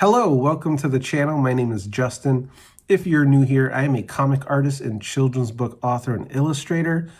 Hello, welcome to the channel. My name is Justin. If you're new here, I am a comic artist and children's book author and illustrator.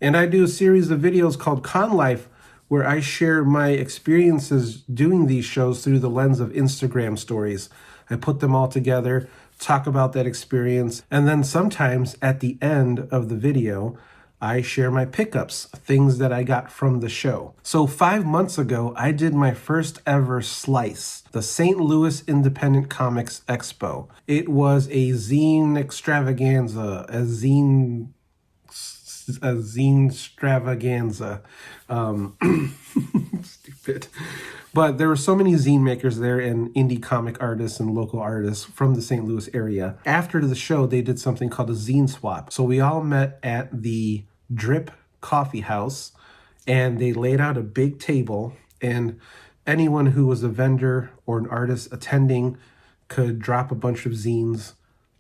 And I do a series of videos called Con Life, where I share my experiences doing these shows through the lens of Instagram stories. I put them all together, talk about that experience, and then sometimes at the end of the video, I share my pickups, things that I got from the show. So 5 months ago, I did my first ever SLiCE, the St. Louis Independent Comics Expo. It was a zine extravaganza, a zine extravaganza. Stupid. But there were so many zine makers there and indie comic artists and local artists from the St. Louis area. After the show, they did something called a zine swap. So we all met at the Drip Coffee House and they laid out a big table, and anyone who was a vendor or an artist attending could drop a bunch of zines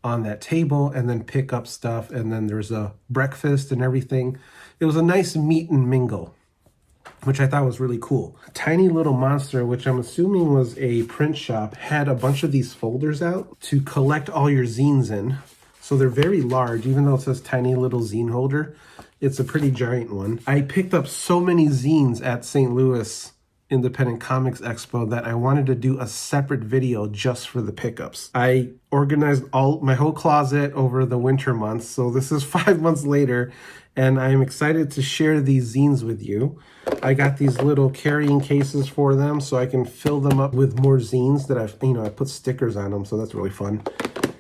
on that table and then pick up stuff, and then there's a breakfast and everything. It was a nice meet and mingle, which I thought was really cool. Tiny Little Monster, which I'm assuming was a print shop, had a bunch of these folders out to collect all your zines in. So they're very large, even though it says Tiny Little Zine Holder. It's a pretty giant one. I picked up so many zines at St. Louis Independent Comics Expo that I wanted to do a separate video just for the pickups. I organized my whole closet over the winter months, so this is 5 months later, and I'm excited to share these zines with you. I got these little carrying cases for them so I can fill them up with more zines that I put stickers on them, so that's really fun.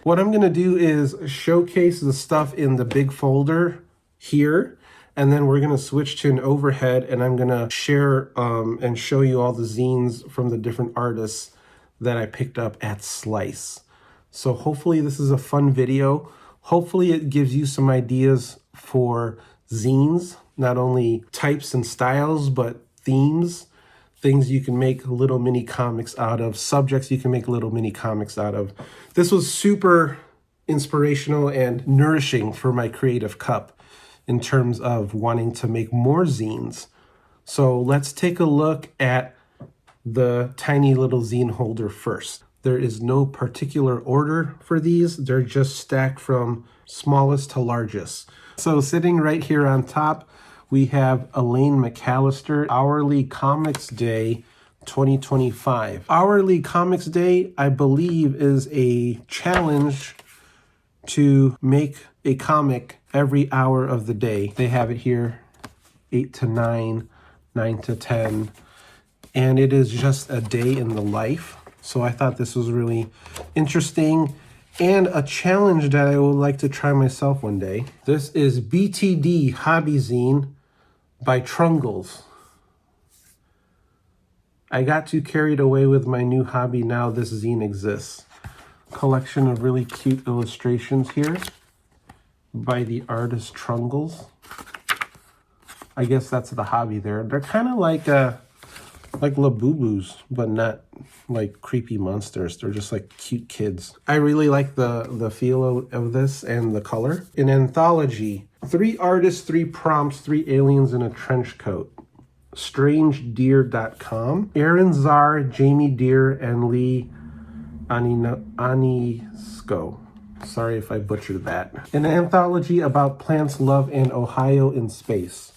What I'm gonna do is showcase the stuff in the big folder here, and then we're gonna switch to an overhead, and I'm gonna share and show you all the zines from the different artists that I picked up at SLiCE. So hopefully this is a fun video. Hopefully it gives you some ideas for zines, not only types and styles, but themes, things you can make little mini comics out of, subjects you can make little mini comics out of. This was super inspirational and nourishing for my creative cup in terms of wanting to make more zines. So let's take a look at the Tiny Little Zine Holder first. There is no particular order for these. They're just stacked from smallest to largest. So sitting right here on top, we have Elaine McAllister, Hourly Comics Day 2025. Hourly Comics Day, I believe, is a challenge to make a comic every hour of the day. They have it here, 8 to 9, 9 to 10, and it is just a day in the life. So I thought this was really interesting and a challenge that I would like to try myself one day. This is BTD Hobby Zine by Trungles. I got too carried away with my new hobby. Now this zine exists. Collection of really cute illustrations here by the artist Trungles. I guess that's the hobby there. They're kind of like Labubus, but not like creepy monsters. They're just like cute kids. I really like the feel of this and the color. An anthology. 3 artists, 3 prompts, 3 aliens in a trench coat. StrangeDeer.com. Aaron Czar, Jamie Deer, and Lee Anisko. Sorry if I butchered that. An anthology about plants, love, and Ohio in space.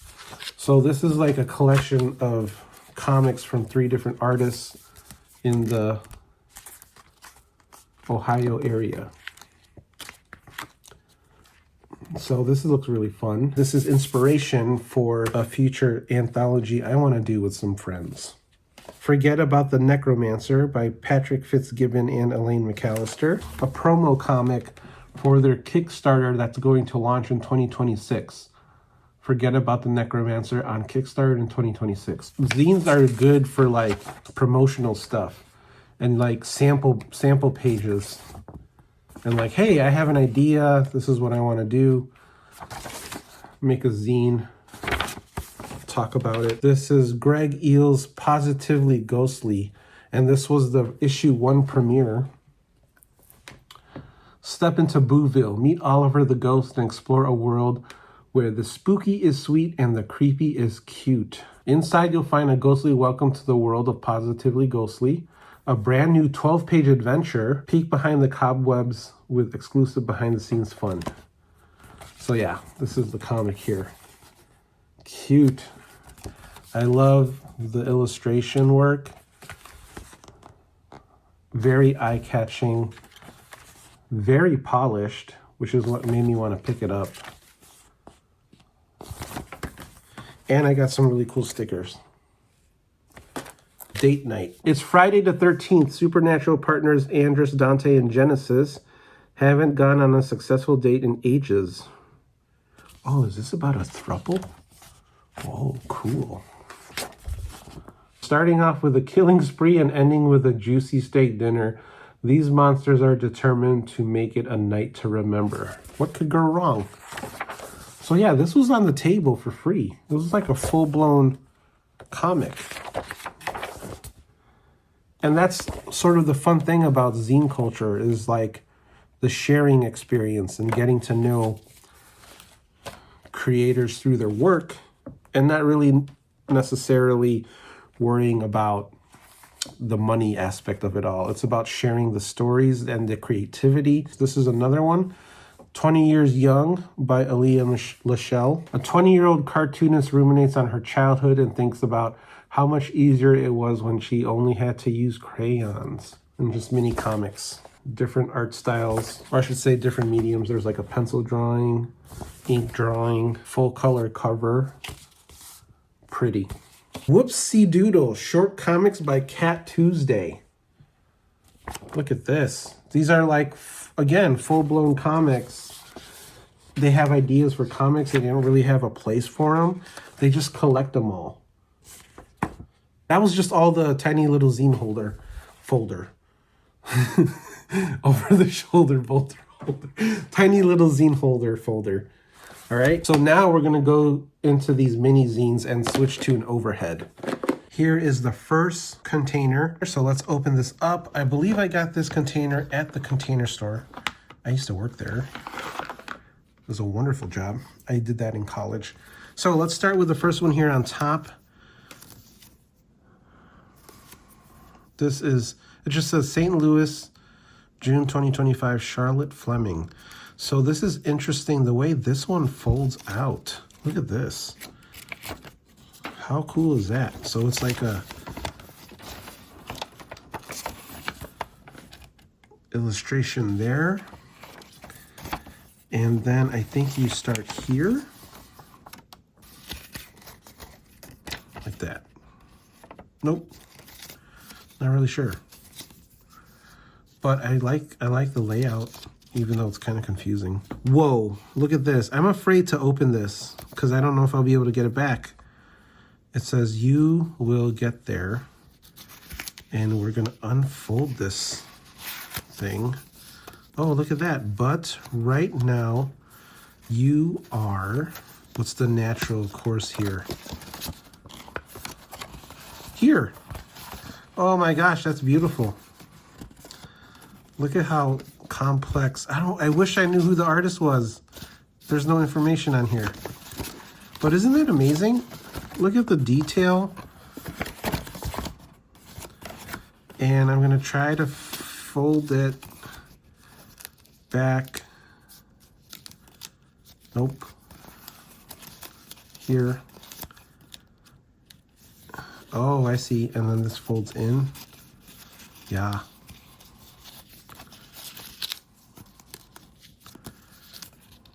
So this is like a collection of comics from 3 different artists in the Ohio area. So this looks really fun. This is inspiration for a future anthology I want to do with some friends. Forget About the Necromancer by Patrick Fitzgibbon and Elaine McAllister. A promo comic for their Kickstarter that's going to launch in 2026. Forget About the Necromancer on Kickstarter in 2026. Zines are good for like promotional stuff and like sample pages. And like, hey, I have an idea. This is what I want to do. Make a zine. Talk about it. This is Greg Eel's Positively Ghostly, and this was the issue 1 premiere. Step into Booville, meet Oliver the Ghost, and explore a world where the spooky is sweet and the creepy is cute. Inside, you'll find a ghostly welcome to the world of Positively Ghostly, A brand new 12-page adventure, peek behind the cobwebs with exclusive behind-the-scenes fun. So yeah, this is the comic here. Cute. I love the illustration work. Very eye-catching, very polished, which is what made me want to pick it up. And I got some really cool stickers. Date night. It's Friday the 13th. Supernatural partners Andrus, Dante, and Genesis haven't gone on a successful date in ages. Oh, is this about a throuple? Oh, cool. Starting off with a killing spree and ending with a juicy steak dinner, these monsters are determined to make it a night to remember. What could go wrong? So yeah, this was on the table for free. It was like a full-blown comic. And that's sort of the fun thing about zine culture, is like the sharing experience and getting to know creators through their work and not really necessarily worrying about the money aspect of it all. It's about sharing the stories and the creativity. This is another one, 20 Years Young by Aliyah Lachelle. A 20-year-old cartoonist ruminates on her childhood and thinks about how much easier it was when she only had to use crayons and just mini comics. Different art styles, or I should say different mediums. There's like a pencil drawing, ink drawing, full color cover. Pretty. Whoopsie Doodle, short comics by Cat Tuesday. Look at this. These are like, again, full-blown comics. They have ideas for comics and they don't really have a place for them. They just collect them all. That was just all the tiny little zine folder. Over the shoulder folder. Tiny little zine folder. All right, so now we're gonna go into these mini zines and switch to an overhead. Here is the first container. So let's open this up. I believe I got this container at the Container Store. I used to work there. It was a wonderful job. I did that in college. So let's start with the first one here on top. This is, it just says St. Louis, June 2025, Charlotte Fleming. So this is interesting, the way this one folds out. Look at this. How cool is that? So it's like a illustration there. And then I think you start here. Like that. Nope. Not really sure. But I like the layout, even though it's kind of confusing. Whoa, look at this. I'm afraid to open this because I don't know if I'll be able to get it back. It says you will get there. And we're gonna unfold this thing. Oh, look at that. But right now, you are, what's the natural course here? Here. Oh my gosh, that's beautiful. Look at how complex. I wish I knew who the artist was. There's no information on here. But isn't that amazing? Look at the detail. And I'm gonna try to fold it back. Nope. Here. Oh, I see. And then this folds in. Yeah.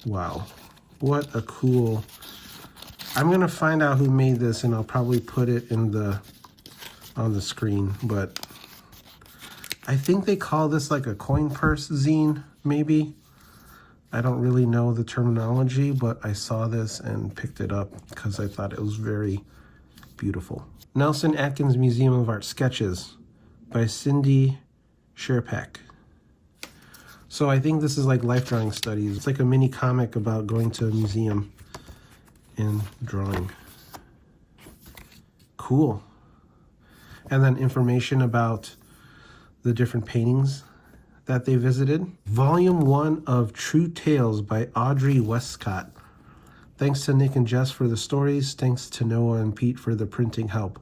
Wow. What a cool. I'm going to find out who made this and I'll probably put it in on the screen, but I think they call this like a coin purse zine, maybe. I don't really know the terminology, but I saw this and picked it up because I thought it was very beautiful. Nelson Atkins Museum of Art Sketches by Cindy Sherpak. So I think this is like life drawing studies. It's like a mini comic about going to a museum and drawing. Cool. And then information about the different paintings that they visited. Volume 1 of True Tales by Audrey Westcott. Thanks to Nick and Jess for the stories. Thanks to Noah and Pete for the printing help.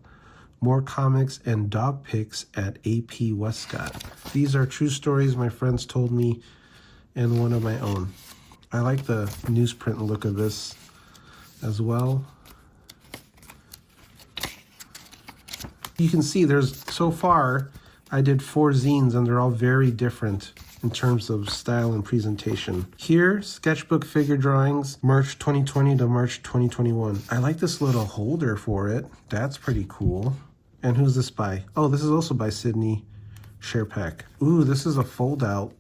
More comics and dog pics at AP Westcott. These are true stories my friends told me and one of my own. I like the newsprint look of this as well. You can see so far I did 4 zines and they're all very different in terms of style and presentation. Here, sketchbook figure drawings, March 2020 to March 2021. I like this little holder for it. That's pretty cool. And who's this by? Oh, this is also by Sydney Sherpack. Ooh, this is a fold out.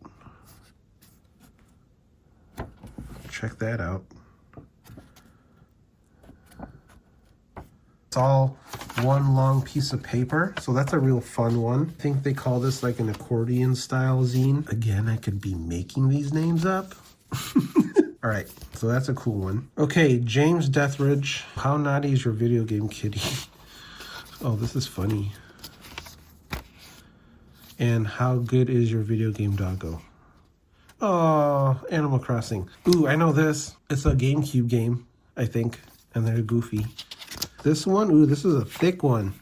Check that out. It's all one long piece of paper, so that's a real fun one. I think they call this like an accordion style zine. Again, I could be making these names up. All right, so that's a cool one. Okay, James Dethridge. How naughty is your video game kitty? Oh, this is funny. And how good is your video game doggo? Oh, Animal Crossing. Ooh, I know this. It's a GameCube game, I think, and they're goofy. This one, ooh, this is a thick one.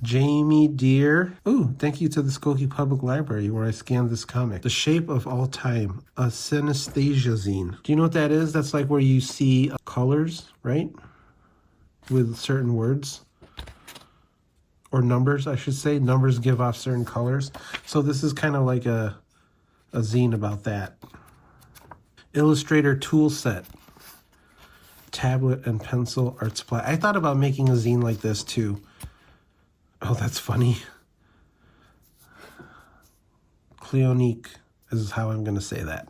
Jamie Deere. Ooh, thank you to the Skokie Public Library where I scanned this comic. The Shape of All Time, a synesthesia zine. Do you know what that is? That's like where you see colors, right? With certain words. Or numbers, I should say. Numbers give off certain colors. So this is kind of like a zine about that. Illustrator tool set. Tablet and pencil art supply. I thought about making a zine like this too. Oh, that's funny. Cleonique is how I'm going to say that.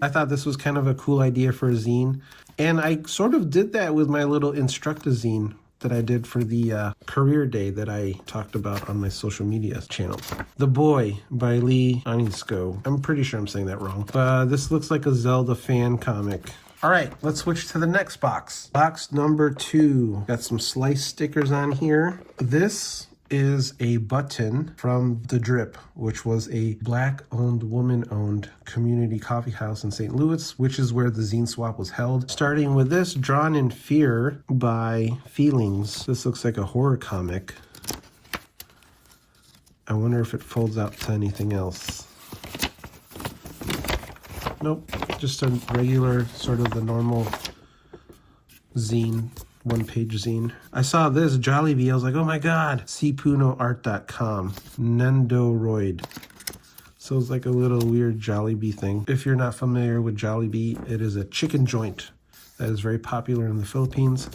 I thought this was kind of a cool idea for a zine. And I sort of did that with my little Instructa-zine that I did for the career day that I talked about on my social media channels. The Boy by Lee Anisko. I'm pretty sure I'm saying that wrong. But this looks like a Zelda fan comic. All right, let's switch to the next box. Box number 2. Got some SLiCE stickers on here. This is a button from The Drip, which was a Black-owned, woman-owned community coffee house in St. Louis, which is where the zine swap was held. Starting with this, Drawn in Fear by Feelings. This looks like a horror comic. I wonder if it folds out to anything else. Nope, just a regular, sort of the normal zine, one-page zine. I saw this, Jollibee, I was like, oh my god, cpunoart.com, Nendoroid. So it's like a little weird Jollibee thing. If you're not familiar with Jollibee, it is a chicken joint that is very popular in the Philippines.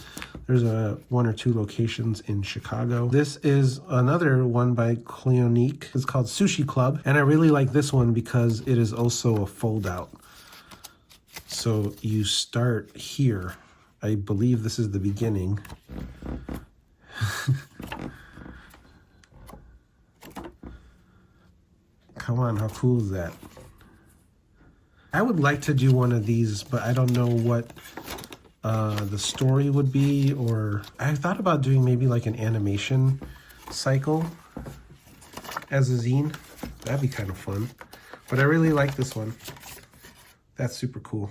There's 1 or 2 locations in Chicago. This is another one by Cleonique. It's called Sushi Club. And I really like this one because it is also a fold out. So you start here. I believe this is the beginning. Come on, how cool is that? I would like to do one of these, but I don't know what the story would be, or I thought about doing maybe like an animation cycle as a zine. That'd be kind of fun. But I really like this one. That's super cool.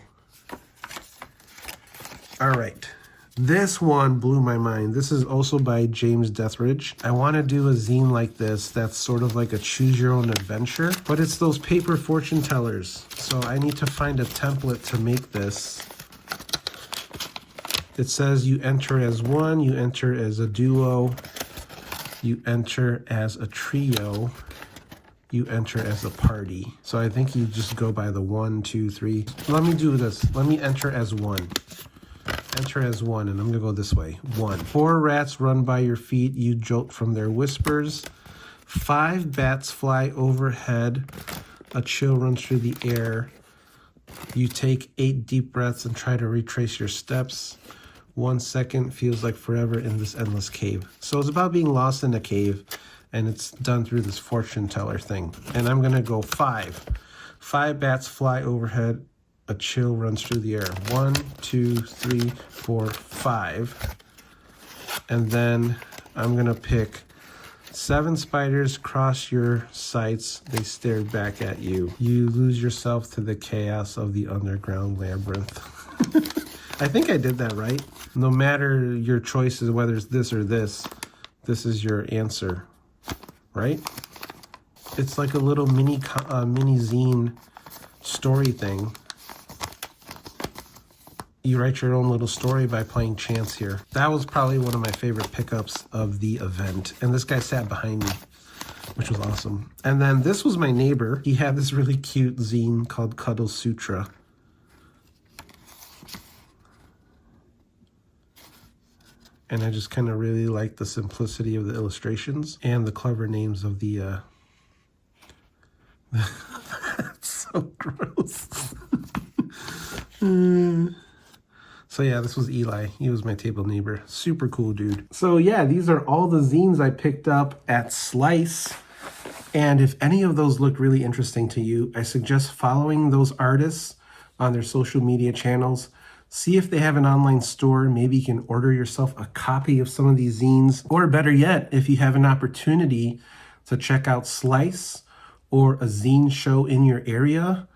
All right. This one blew my mind. This is also by James Dethridge. I want to do a zine like this that's sort of like a choose your own adventure, but it's those paper fortune tellers. So I need to find a template to make this. It says you enter as one, you enter as a duo, you enter as a trio, you enter as a party. So I think you just go by the 1, 2, 3. Let me do this. Let me enter as one. Enter as one, and I'm gonna go this way. 1. 4 rats run by your feet, you jolt from their whispers. 5 bats fly overhead, a chill runs through the air. You take 8 deep breaths and try to retrace your steps. 1 second feels like forever in this endless cave. So it's about being lost in a cave, and it's done through this fortune teller thing. And I'm gonna go 5. 5 bats fly overhead, a chill runs through the air. 1, 2, 3, 4, 5. And then I'm gonna pick 7 spiders cross your sights, they stare back at you. You lose yourself to the chaos of the underground labyrinth. I think I did that right. No matter your choices, whether it's this or this, this is your answer, right? It's like a little mini zine story thing. You write your own little story by playing chance here. That was probably one of my favorite pickups of the event. And this guy sat behind me, which was awesome. And then this was my neighbor. He had this really cute zine called Cuddle Sutra. And I just kind of really like the simplicity of the illustrations and the clever names of the... That's so gross. So yeah, this was Eli. He was my table neighbor. Super cool dude. So yeah, these are all the zines I picked up at SLiCE. And if any of those look really interesting to you, I suggest following those artists on their social media channels. See if they have an online store. Maybe you can order yourself a copy of some of these zines. Or better yet, if you have an opportunity to check out SLiCE or a zine show in your area,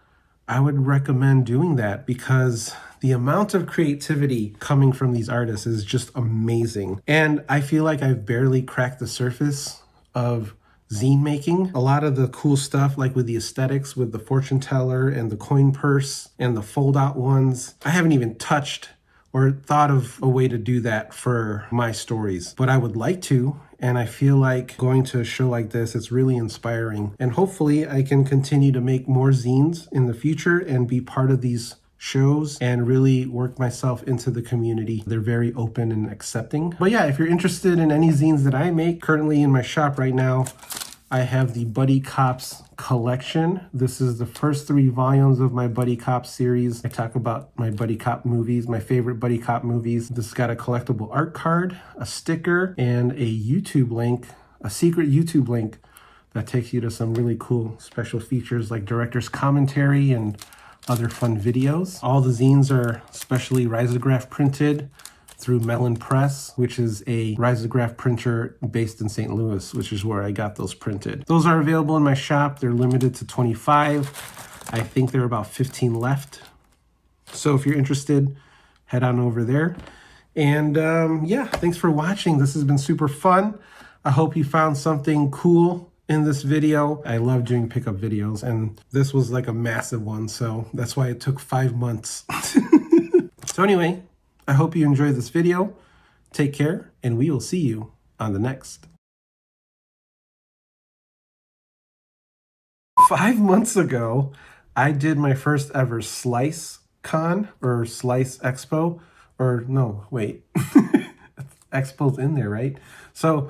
I would recommend doing that because the amount of creativity coming from these artists is just amazing. And I feel like I've barely cracked the surface of zine making. A lot of the cool stuff, like with the aesthetics, with the fortune teller and the coin purse and the fold out ones, I haven't even touched or thought of a way to do that for my stories, but I would like to. And I feel like going to a show like this, it's really inspiring. And hopefully I can continue to make more zines in the future and be part of these shows and really work myself into the community. They're very open and accepting. But yeah, if you're interested in any zines that I make, currently in my shop right now, I have the Buddy Cops collection. This is the first 3 volumes of my Buddy Cop series. I talk about my Buddy Cop movies, my favorite Buddy Cop movies. This has got a collectible art card, a sticker, and a YouTube link, a secret YouTube link that takes you to some really cool special features like director's commentary and other fun videos. All the zines are specially risograph printed through Melon Press, which is a risograph printer based in St. Louis, which is where I got those printed. Those are available in my shop. They're limited to 25. I think there are about 15 left. So if you're interested, head on over there. And yeah, thanks for watching. This has been super fun. I hope you found something cool in this video. I love doing pickup videos, and this was like a massive one, so that's why it took 5 months. So anyway, I hope you enjoyed this video. Take care, and we will see you on the next. 5 months ago, I did my first ever SLiCE Con, or SLiCE Expo, or no, wait. Expo's in there, right? So,